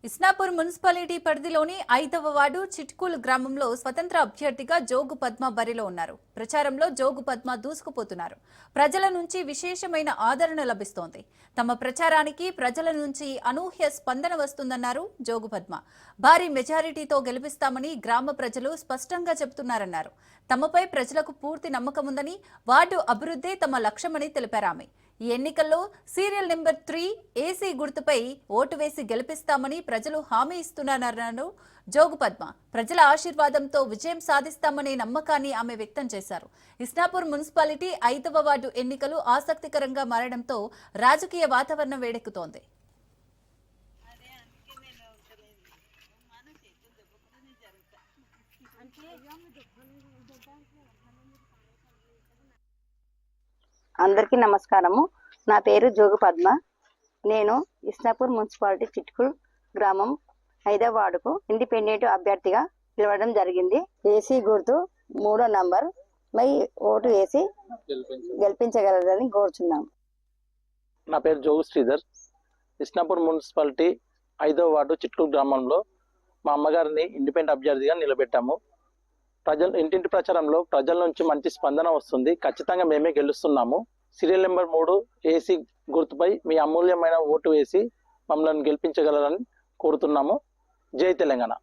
Isnapur municipality పరిధిలోని 5వ ward Chitkul గ్రామంలో స్వతంత్ర అభ్యర్థిగా జోగు పద్మ బరిలో ఉన్నారు. ప్రచారంలో జోగు పద్మ దూసుకుపోతున్నారు. ప్రజల నుంచి విశేషమైన ఆదరణ లభిస్తోంది. తమ ప్రచారానికి ప్రజల నుంచి అనూహ్య స్పందన వస్తుందన్నారు జోగు పద్మ. భారీ మెజారిటీతో గెలిపిస్తామని గ్రామ ప్రజలు స్పష్టంగా చెబుతున్నారన్నారు. తమపై ప్రజలకు పూర్తి నమ్మకం ఉందని, వార్డు అభివృద్ధే తమ లక్ష్యమని తెలిపారామె. ఈ ఎన్నికల్లో సీరియల్ నెంబర్ 3 ఏసీ గుర్తుపై ఓటు వేసి గెలిపిస్తామని ప్రజలు హామీ ఇస్తున్నారన్నారు జోగు పద్మ. ప్రజల ఆశీర్వాదంతో విజయం సాధిస్తామనే నమ్మకాన్ని ఆమె వ్యక్తం చేశారు. ఇస్నాపూర్ మున్సిపాలిటీ 5వ వార్డు ఎన్నికలు ఆసక్తికరంగా మారడంతో రాజకీయ వాతావరణం వేడెక్కుతోంది. అందరికీ నమస్కారము. నా పేరు జోగు పద్మ. నేను ఇస్నాపూర్ మున్సిపాలిటీ చిట్కూల్ గ్రామం 5వ వార్డుకు ఇండిపెండెంట్ అభ్యర్థిగా పిలవడం జరిగింది. ఏసీ గుర్తు 3వ నంబర్ పై ఓటు వేసి గెలిపించగలరని కోరుచున్నాం. నా పేరు జోగు శ్రీధర్. ఇస్నాపూర్ మున్సిపాలిటీ 5వ వార్డు చిట్కూల్ గ్రామంలో మా అమ్మగారిని ఇండిపెండెంట్ అభ్యర్థిగా నిలబెట్టాము. ఇంటింటి ప్రచారంలో ప్రజల నుంచి మంచి స్పందన వస్తుంది. ఖచ్చితంగా మేమే గెలుస్తున్నాము. సీరియల్ నెంబర్ 3 ఏసీ గుర్తుపై మీ అమూల్యమైన ఓటు వేసి మమ్మల్ని గెలిపించగలరని కోరుతున్నాము. జై తెలంగాణ.